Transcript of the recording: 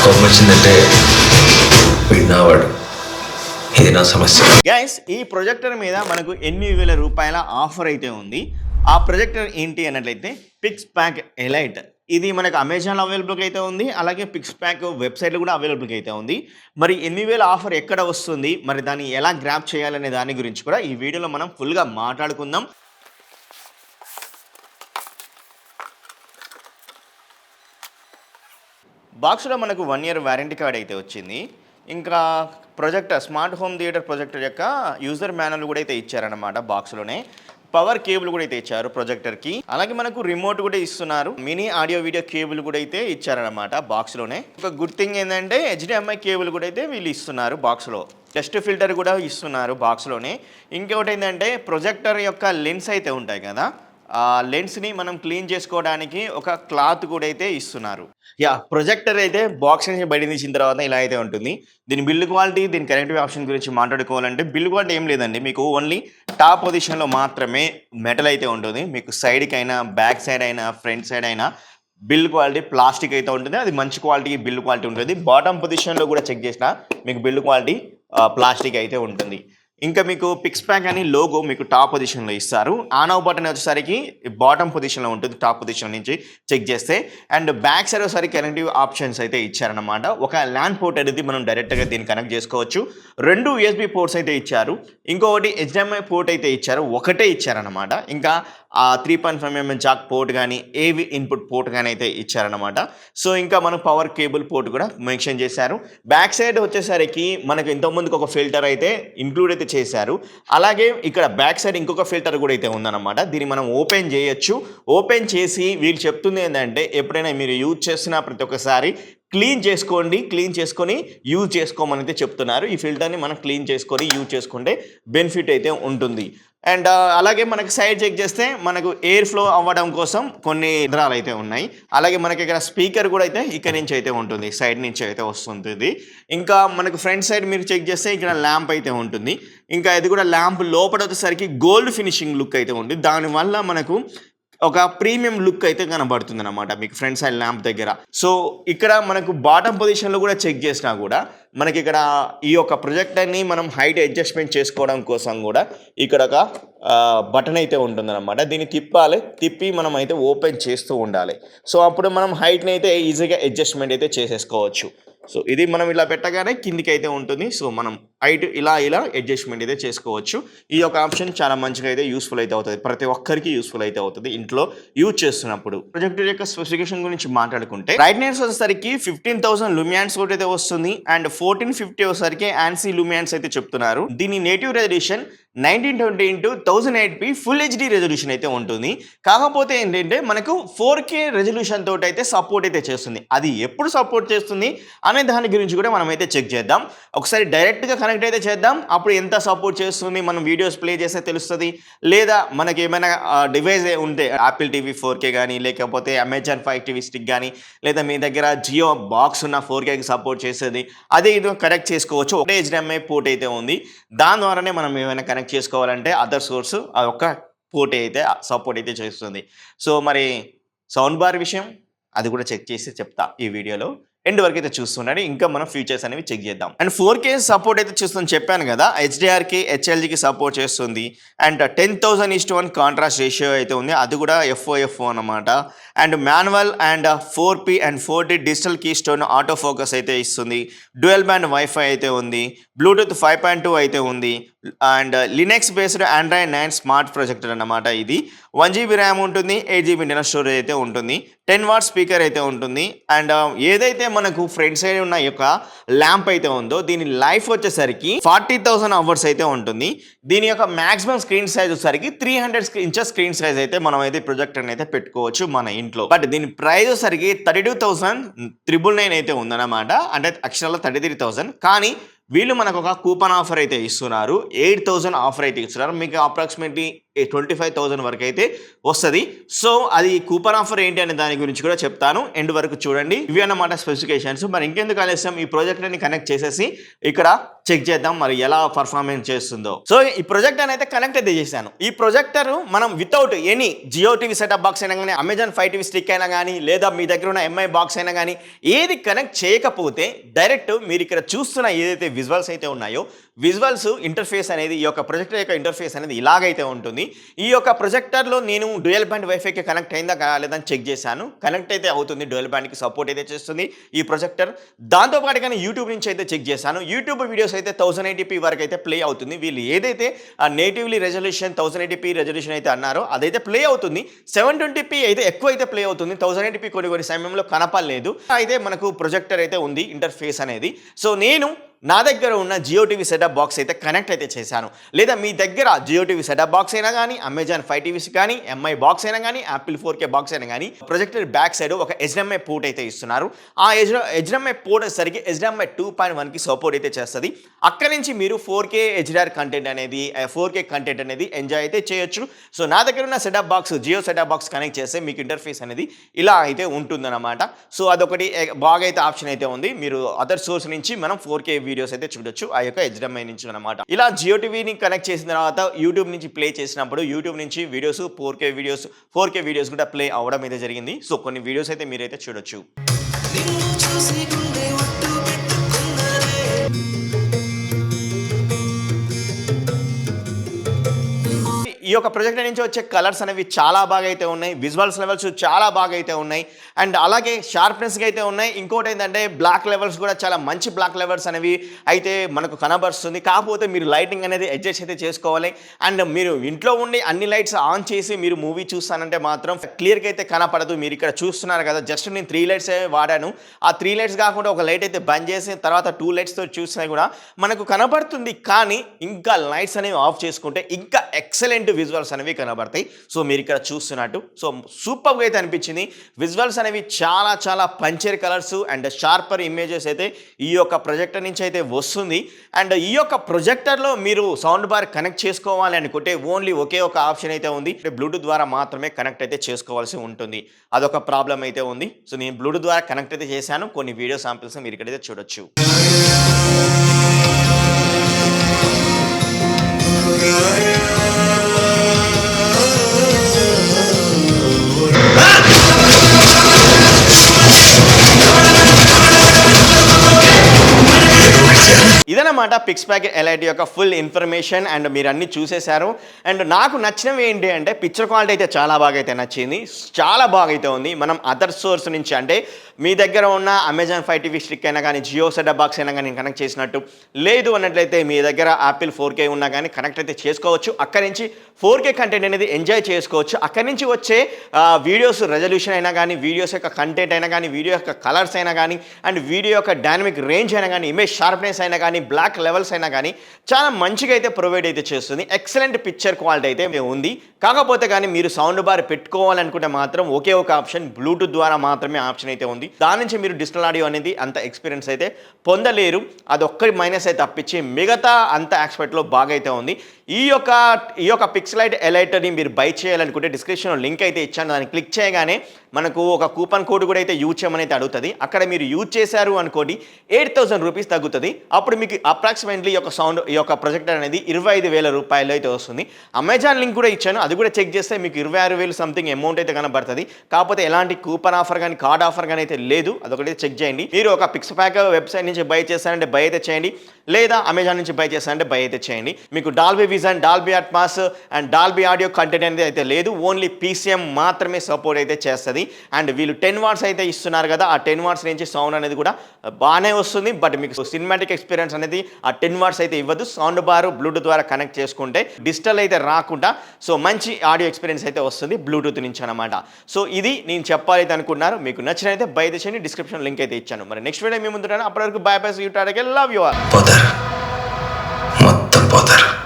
కోపం వచ్చిందంటే విన్నావాడు. ఇది నా సమస్య. గైస్, ఈ ప్రొజెక్టర్ మీద మనకు 8,000 రూపాయల ఆఫర్ అయితే ఉంది. ఆ ప్రొజెక్టర్ ఏంటి అన్నట్లయితే పిక్స్పాక్ ఎలైట్. ఇది మనకు అమెజాన్లో అవైలబుల్గా అయితే ఉంది, అలాగే పిక్స్పాక్ వెబ్సైట్లో కూడా అవైలబుల్గా అయితే ఉంది. మరి 8,000 ఆఫర్ ఎక్కడ వస్తుంది, మరి దాన్ని ఎలా గ్రాప్ చేయాలనే దాని గురించి కూడా ఈ వీడియోలో మనం ఫుల్గా మాట్లాడుకుందాం. బాక్స్లో మనకు 1 ఇయర్ వారంటీ కార్డ్ అయితే వచ్చింది. ఇంకా projector, smart home theatre projector యొక్క యూజర్ మాన్యువల్ కూడా అయితే ఇచ్చారనమాట. బాక్స్లోనే పవర్ కేబుల్ కూడా అయితే ఇచ్చారు ప్రొజెక్టర్కి. అలాగే మనకు రిమోట్ కూడా ఇస్తున్నారు. మినీ ఆడియో వీడియో కేబుల్ కూడా అయితే ఇచ్చారనమాట బాక్స్లోనే. ఒక గుడ్ థింగ్ ఏంటంటే HDMI కేబుల్ కూడా అయితే వీళ్ళు ఇస్తున్నారు బాక్స్లో. డస్ట్ ఫిల్టర్ కూడా ఇస్తున్నారు బాక్స్లోనే. ఇంకొకటి ఏంటంటే ప్రొజెక్టర్ యొక్క లెన్స్ అయితే ఉంటాయి కదా, ఆ లెన్స్ని మనం క్లీన్ చేసుకోవడానికి ఒక క్లాత్ కూడా అయితే ఇస్తున్నారు. ప్రొజెక్టర్ అయితే బాక్స్ నుంచి బయట తీసిన తర్వాత ఇలా అయితే ఉంటుంది. దీని బిల్డ్ క్వాలిటీ, దీని కనెక్టివ్ ఆప్షన్ గురించి మాట్లాడుకోవాలంటే బిల్డ్ క్వాలిటీ ఏం లేదండి, మీకు ఓన్లీ టాప్ పొజిషన్లో మాత్రమే మెటల్ అయితే ఉంటుంది. మీకు సైడ్కి అయినా, బ్యాక్ సైడ్ అయినా, ఫ్రంట్ సైడ్ అయినా బిల్డ్ క్వాలిటీ ప్లాస్టిక్ అయితే ఉంటుంది. అది మంచి క్వాలిటీ బిల్డ్ క్వాలిటీ ఉంటుంది. బాటమ్ పొజిషన్లో కూడా చెక్ చేసినా మీకు బిల్డ్ క్వాలిటీ ప్లాస్టిక్ అయితే ఉంటుంది. ఇంకా మీకు పిక్స్పాక్ అని లోగో మీకు టాప్ పొజిషన్లో ఇస్తారు. ఆన్ ఆఫ్ బటన్ వచ్చేసరికి బాటమ్ పొజిషన్లో ఉంటుంది, టాప్ పొజిషన్ నుంచి చెక్ చేస్తే. అండ్ బ్యాక్ సైడ్ వచ్చేసరికి కనెక్టివ్ ఆప్షన్స్ అయితే ఇచ్చారనమాట. ఒక ల్యాన్ పోర్ట్ అనేది మనం డైరెక్ట్గా దీన్ని కనెక్ట్ చేసుకోవచ్చు. 2 USB పోర్ట్స్ అయితే ఇచ్చారు. ఇంకొకటి HDMI పోర్ట్ అయితే ఇచ్చారు, ఒకటే ఇచ్చారనమాట. ఇంకా 3.5mm జాక్ పోర్ట్ కానీ, AV ఇన్పుట్ పోర్ట్ కానీ అయితే ఇచ్చారనమాట. సో ఇంకా మనం పవర్ కేబుల్ పోర్ట్ కూడా మెన్షన్ చేశారు. బ్యాక్ సైడ్ వచ్చేసరికి మనకు ఇంతకుముందుకు ఒక ఫిల్టర్ అయితే ఇంక్లూడ్ అయితే చేశారు. అలాగే ఇక్కడ బ్యాక్ సైడ్ ఇంకొక ఫిల్టర్ కూడా అయితే ఉందన్నమాట. దీన్ని మనం ఓపెన్ చేయొచ్చు. ఓపెన్ చేసి వీళ్ళు చెప్తుంది ఏంటంటే ఎప్పుడైనా మీరు యూజ్ చేస్తున్న ప్రతి ఒక్కసారి క్లీన్ చేసుకోండి, క్లీన్ చేసుకొని యూజ్ చేసుకోమని అయితే చెప్తున్నారు. ఈ ఫిల్టర్ని మనం క్లీన్ చేసుకొని యూజ్ చేసుకుంటే బెనిఫిట్ అయితే ఉంటుంది. అండ్ అలాగే మనకి సైడ్ చెక్ చేస్తే మనకు ఎయిర్ ఫ్లో అవ్వడం కోసం కొన్ని యంత్రాలు అయితే ఉన్నాయి. అలాగే మనకి ఇక్కడ స్పీకర్ కూడా అయితే ఇక్కడ నుంచి అయితే ఉంటుంది, సైడ్ నుంచి అయితే వస్తుంది. ఇంకా మనకు ఫ్రంట్ సైడ్ మీరు చెక్ చేస్తే ఇక్కడ ల్యాంప్ అయితే ఉంటుంది. ఇంకా ఇది కూడా ల్యాంప్ లోపల వచ్చేసరికి గోల్డ్ ఫినిషింగ్ లుక్ అయితే ఉంది. దానివల్ల మనకు ఒక ప్రీమియం లుక్ అయితే కనబడుతుంది అనమాట మీకు ఫ్రంట్ సైడ్ ల్యాంప్ దగ్గర. సో ఇక్కడ మనకు బాటమ్ పొజిషన్లో కూడా చెక్ చేసినా కూడా మనకి ఇక్కడ ఈ యొక్క ప్రొజెక్టర్ని మనం హైట్ అడ్జస్ట్మెంట్ చేసుకోవడం కోసం కూడా ఇక్కడ ఒక బటన్ అయితే ఉంటుందన్నమాట. దీన్ని తిప్పి మనం అయితే ఓపెన్ చేస్తూ ఉండాలి. సో అప్పుడు మనం హైట్ని అయితే ఈజీగా అడ్జస్ట్మెంట్ అయితే చేసేసుకోవచ్చు. సో ఇది మనం ఇలా పెట్టగానే కిందికి అయితే ఉంటుంది. సో మనం హైట్ ఇలా అడ్జస్ట్మెంట్ అయితే చేసుకోవచ్చు. ఈ యొక్క ఆప్షన్ చాలా మంచిగా అయితే యూస్ఫుల్ అయితే అవుతుంది, ప్రతి ఒక్కరికి యూస్ఫుల్ అయితే అవుతుంది ఇంట్లో యూజ్ చేస్తున్నప్పుడు. ప్రొజెక్టర్ యొక్క స్పెసిఫికేషన్ గురించి మాట్లాడుకుంటే బ్రైట్నెస్ వచ్చేసరికి 15,000 లూమియాన్స్ అయితే వస్తుంది. అండ్ 1450 వచ్చేసరికి ANSI లూమియాన్స్ అయితే చెప్తున్నారు. దీని native resolution 1920x1080p full HD resolution అయితే ఉంటుంది. కాకపోతే ఏంటంటే మనకు 4K రెజల్యూషన్ తోటి అయితే సపోర్ట్ అయితే చేస్తుంది. అది ఎప్పుడు సపోర్ట్ చేస్తుంది అనే దాని గురించి కూడా మనం అయితే చెక్ చేద్దాం. ఒకసారి డైరెక్ట్గా కనెక్ట్ అయితే చేద్దాం. అప్పుడు ఎంత సపోర్ట్ చేస్తుంది మనం వీడియోస్ ప్లే చేస్తే తెలుస్తుంది. లేదా మనకి ఏమైనా డివైస్ ఉంటే యాపిల్ టీవీ 4K కానీ, లేకపోతే అమెజాన్ Fire TV స్టిక్ కానీ, లేదా మీ దగ్గర జియో బాక్స్ ఉన్న 4Kకి సపోర్ట్ చేసేది, అదే ఇది కనెక్ట్ చేసుకోవచ్చు. ఒకటే HDMI పోర్ట్ అయితే ఉంది. దాని ద్వారానే మనం ఏమైనా కనెక్ట్ చేసుకోవాలంటే అదర్ సోర్స్ ఆ ఒక్క పోర్ట్ అయితే సపోర్ట్ అయితే చేస్తుంది. సో మరి సౌండ్ బార్ విషయం అది కూడా చెక్ చేసి చెప్తా ఈ వీడియోలో. ఎండ్ వరకు అయితే చూస్తున్నాడు. ఇంకా మనం ఫీచర్స్ అనేవి చెక్ చేద్దాం. అండ్ 4K సపోర్ట్ అయితే చూస్తుంది చెప్పాను కదా. HDRకి, HLGకి సపోర్ట్ చేస్తుంది. అండ్ 10,000:1 కాంట్రాస్ట్ రేషియో అయితే ఉంది, అది కూడా FOFO అనమాట. And manual and 4P and 4D digital keystone auto focus అయితే ఇస్తుంది. డ్యూయల్ బ్యాండ్ వైఫై అయితే ఉంది. బ్లూటూత్ 5.2 అయితే ఉంది. And Linux based Android 9 smart projector అన్నమాట. ఇది 1GB ర్యామ్ ఉంటుంది, 8GB ఇంటర్నల్ స్టోరేజ్ అయితే ఉంటుంది. 10W స్పీకర్ అయితే ఉంటుంది. అండ్ ఏదైతే మనకు ఫ్రంట్ సైడ్ ఉన్న యొక్క ల్యాంప్ అయితే ఉందో దీని లైఫ్ వచ్చేసరికి 40,000 అవర్స్ అయితే ఉంటుంది. దీని యొక్క మాక్సిమం స్క్రీన్ సైజ్ వచ్చేసరికి 300 ఇంచెస్ స్క్రీన్ సైజ్ అయితే మనం అయితే ప్రొజెక్టర్ అయితే పెట్టుకోవచ్చు మన ఇంట్లో. బట్ దీని ప్రైస్ వచ్చేసరికి 32,999 అయితే ఉందన్నమాట. అంటే అక్షరాల 33,000. కానీ వీళ్ళు మనకు ఒక కూపన్ ఆఫర్ అయితే ఇస్తున్నారు. 8,000 ఆఫర్ అయితే ఇస్తున్నారు. మీకు అప్రాక్సిమేట్లీ 25,000 వరకు అయితే వస్తుంది. సో అది కూపన్ ఆఫర్ ఏంటి అనే దాని గురించి కూడా చెప్తాను, ఎండ్ వరకు చూడండి. ఇవి అన్నమాట స్పెసిఫికేషన్స్. మరి ఇంకెందుకు ఆలస్యం, ఈ ప్రొజెక్టర్ని కనెక్ట్ చేసేసి ఇక్కడ చెక్ చేద్దాం మరి ఎలా పర్ఫార్మెన్స్ చేస్తుందో. సో ఈ ప్రొజెక్టర్ అయితే కనెక్ట్ అయితే చేశాను. ఈ ప్రొజెక్టర్ మనం without any Jio TV setup box అయినా కానీ, అమెజాన్ ఫైవ్ టీవీ స్టిక్ అయినా కానీ, లేదా మీ దగ్గర ఉన్న ఎంఐ బాక్స్ అయినా కానీ ఏది కనెక్ట్ చేయకపోతే డైరెక్ట్ మీరు ఇక్కడ చూస్తున్న ఏదైతే విజువల్స్ అయితే ఉన్నాయో, విజువల్స్ ఇంటర్ఫేస్ అనేది, ఈ యొక్క ప్రొజెక్టర్ యొక్క ఇంటర్ఫేస్ అనేది ఇలాగైతే ఉంటుంది. ఈ యొక్క ప్రొజెక్టర్లో నేను డ్యూయల్ బ్యాండ్ వైఫైకి కనెక్ట్ అయిందా లేదని చెక్ చేశాను. కనెక్ట్ అయితే అవుతుంది, డ్యూయల్ బ్యాండ్కి సపోర్ట్ అయితే చేస్తుంది ఈ ప్రొజెక్టర్. దాంతోపాటు కానీ యూట్యూబ్ నుంచి అయితే చెక్ చేశాను. యూట్యూబ్ వీడియోస్ అయితే 1080p వరకు అయితే ప్లే అవుతుంది. వీళ్ళు ఏదైతే నేటివ్లీ రెజల్యూషన్ 1080p రెజల్యూషన్ అయితే అన్నారో అదైతే ప్లే అవుతుంది. 720p అయితే ఎక్కువ అయితే ప్లే అవుతుంది. 1080p కొన్ని సమయంలో కనపడలేదు. అయితే మనకు ప్రొజెక్టర్ అయితే ఉంది ఇంటర్ఫేస్ అనేది. సో నేను నా దగ్గర ఉన్న జియో టీవీ సెటప్ బాక్స్ అయితే కనెక్ట్ అయితే చేశాను. లేదా మీ దగ్గర జియో టీవీ సెటప్ బాక్స్ అయినా కానీ, అమెజాన్ ఫైవ్ టీవీస్ కానీ, ఎంఐ బాక్స్ అయినా కానీ, యాపిల్ 4K బాక్స్ అయినా కానీ, ప్రొజెక్టర్ బ్యాక్ సైడ్ ఒక HDMI పోర్ట్ అయితే ఇస్తున్నారు. ఆ HDMI పోర్ట్ వచ్చేసరికి HDMI 2.1కి సపోర్ట్ అయితే చేస్తుంది. అక్కడి నుంచి మీరు 4K HDR కంటెంట్ అనేది, 4K కంటెంట్ అనేది ఎంజాయ్ అయితే చేయొచ్చు. సో నా దగ్గర ఉన్న setup box, Jio setup box connect చేస్తే మీకు ఇంటర్ఫేస్ అనేది ఇలా అయితే ఉంటుందన్నమాట. సో అదొకటి బాగా అయితే ఆప్షన్ అయితే ఉంది. మీరు అదర్ సోర్స్ నుంచి మనం 4K వీడియోస్ అయితే చూడొచ్చు ఆ యొక్క HDMI నుంచి అన్నమాట. ఇలా జియో టీవీని కనెక్ట్ చేసిన తర్వాత యూట్యూబ్ నుంచి ప్లే చేసినప్పుడు యూట్యూబ్ నుంచి వీడియోస్ 4K వీడియోస్ కూడా ప్లే అవడం అయితే జరిగింది. సో కొన్ని వీడియోస్ అయితే మీరైతే చూడొచ్చు. ఈ యొక్క ప్రొజెక్టర్ నుంచి వచ్చే కలర్స్ అనేవి చాలా బాగా అయితే ఉన్నాయి. విజువల్స్ లెవెల్స్ చాలా బాగా అయితే ఉన్నాయి. అండ్ అలాగే షార్ప్నెస్గా అయితే ఉన్నాయి. ఇంకోటి ఏంటంటే బ్లాక్ లెవెల్స్ కూడా చాలా మంచి బ్లాక్ లెవెల్స్ అనేవి అయితే మనకు కనబరుస్తుంది. కాకపోతే మీరు లైటింగ్ అనేది అడ్జస్ట్ అయితే చేసుకోవాలి. అండ్ మీరు ఇంట్లో ఉండి అన్ని లైట్స్ ఆన్ చేసి మీరు మూవీ చూస్తానంటే మాత్రం క్లియర్గా అయితే కనపడదు. మీరు ఇక్కడ చూస్తున్నారు కదా, జస్ట్ నేను 3 లైట్స్ వాడాను. ఆ 3 లైట్స్ కాకుండా ఒక లైట్ అయితే బంద్ చేసి తర్వాత 2 లైట్స్తో చూసినా కూడా మనకు కనబడుతుంది. కానీ ఇంకా లైట్స్ అనేవి ఆఫ్ చేసుకుంటే ఇంకా ఎక్సలెంట్ విజువల్స్ అనేవి కనబడతాయి. సో మీరు ఇక్కడ చూస్తున్నట్టు సో సూపర్గా అయితే అనిపించింది. విజువల్స్ అనేవి చాలా చాలా puncture colours and sharper images అయితే ఈ యొక్క ప్రొజెక్టర్ నుంచి అయితే వస్తుంది. అండ్ ఈ యొక్క ప్రొజెక్టర్లో మీరు సౌండ్ బార్ కనెక్ట్ చేసుకోవాలి అనుకుంటే ఓన్లీ ఒకే ఒక ఆప్షన్ అయితే ఉంది. బ్లూటూత్ ద్వారా మాత్రమే కనెక్ట్ అయితే చేసుకోవాల్సి ఉంటుంది. అదొక ప్రాబ్లం అయితే ఉంది. సో నేను బ్లూటూత్ ద్వారా కనెక్ట్ అయితే చేశాను. కొన్ని వీడియో శాంపిల్స్ మీరు ఇక్కడైతే చూడొచ్చు. ఇదన్నమాట పిక్స్పాక్ ఎలైట్ యొక్క ఫుల్ ఇన్ఫర్మేషన్. అండ్ మీరు అన్ని చూసేశారు. అండ్ నాకు నచ్చినవి ఏంటి అంటే పిక్చర్ క్వాలిటీ అయితే చాలా బాగా అయితే నచ్చింది. చాలా బాగా అయితే ఉంది. మనం అదర్ సోర్స్ నుంచి అంటే మీ దగ్గర ఉన్న అమెజాన్ ఫైవ్ టీవీ స్టిక్ అయినా కానీ, జియో సెటప్ బాక్స్ అయినా కానీ కనెక్ట్ చేసినట్టు, లేదు అన్నట్లయితే మీ దగ్గర యాపిల్ 4K ఉన్నా కానీ కనెక్ట్ అయితే చేసుకోవచ్చు. అక్కడి నుంచి 4K కంటెంట్ అనేది ఎంజాయ్ చేసుకోవచ్చు. అక్కడి నుంచి వచ్చే వీడియోస్ రెజల్యూషన్ అయినా కానీ, వీడియోస్ యొక్క కంటెంట్ అయినా కానీ, వీడియో యొక్క కలర్స్ అయినా కానీ, అండ్ వీడియో యొక్క డైనమిక్ రేంజ్ అయినా కానీ, ఇమేజ్ షార్ప్నెస్ అయినా కానీ, బ్లాక్ లెవెల్స్ అయినా కానీ చాలా మంచిగా అయితే ప్రొవైడ్ అయితే చేస్తుంది. ఎక్సలెంట్ పిక్చర్ క్వాలిటీ అయితే ఉంది. కాకపోతే కానీ మీరు సౌండ్ బార్ పెట్టుకోవాలనుకుంటే మాత్రం ఒకే ఒక ఆప్షన్ బ్లూటూత్ ద్వారా మాత్రమే ఆప్షన్ అయితే ఉంది. దాని నుంచి మీరు డిజిటల్ ఆడియో అనేది అంత ఎక్స్పీరియన్స్ అయితే పొందలేరు. అది ఒక్కటి మైనస్ అయితే తప్పించి మిగతా అంత ఆస్పెక్ట్లో బాగా అయితే ఉంది. ఈ యొక్క పిక్సెలైట్ ఎలైట్ని మీరు బై చేయాలనుకుంటే డిస్క్రిప్షన్లో లింక్ అయితే ఇచ్చాను. దాన్ని క్లిక్ చేయగానే మనకు ఒక కూపన్ కోడ్ కూడా అయితే యూజ్ చేయమని అయితే అడుగుతుంది. అక్కడ మీరు యూజ్ చేశారు అనుకోండి 8,000 రూపీస్ తగ్గుతుంది. అప్పుడు మీకు అప్రాక్సిమేట్లీ ఈ యొక్క ప్రొజెక్టర్ అనేది 25,000 రూపాయలు అయితే వస్తుంది. అమెజాన్ లింక్ కూడా ఇచ్చాను, అది కూడా చెక్ చేస్తే మీకు 26,000 సంథింగ్ అమౌంట్ అయితే కనబడుతుంది. కాకపోతే ఎలాంటి కూపన్ ఆఫర్ కానీ కార్డ్ ఆఫర్ కానీ అయితే లేదు. అదొకటి చెక్ చేయండి. మీరు ఒక పిక్స్పాక్ వెబ్సైట్ నుంచి బై చేస్తారంటే బై అయితే చేయండి, లేదా అమెజాన్ నుంచి బై చేస్తారంటే బై అయితే చేయండి. మీకు Dolby vision, Dolby Atmos and Dolby audio content అనేది అయితే లేదు. ఓన్లీ PCM మాత్రమే సపోర్ట్ అయితే చేస్తుంది. అండ్ వీళ్ళు 10 వాట్స్ అయితే ఇస్తున్నారు కదా, ఆ 10 వాట్స్ నుంచి సౌండ్ అనేది కూడా బాగానే వస్తుంది. బట్ మీకు సినిమాటిక్ ఎక్స్పీరియన్స్ అనేది ఆ 10 వాట్స్ అయితే ఇవ్వదు. సౌండ్ బార్ బ్లూటూత్ ద్వారా కనెక్ట్ చేసుకుంటే డిజిటల్ అయితే రాకుండా సో మంచి ఆడియో ఎక్స్పీరియన్స్ అయితే వస్తుంది బ్లూటూత్ నుంచి అనమాట. సో ఇది నేను చెప్పాలి అయితే అనుకున్నారు. మీకు నచ్చినైతే బై చేయండి. డిస్క్రిప్షన్ లింక్ అయితే ఇచ్చాను. మరి నెక్స్ట్ వీడియో మీ ముందు అప్పటి వరకు by by, you tata, love you all.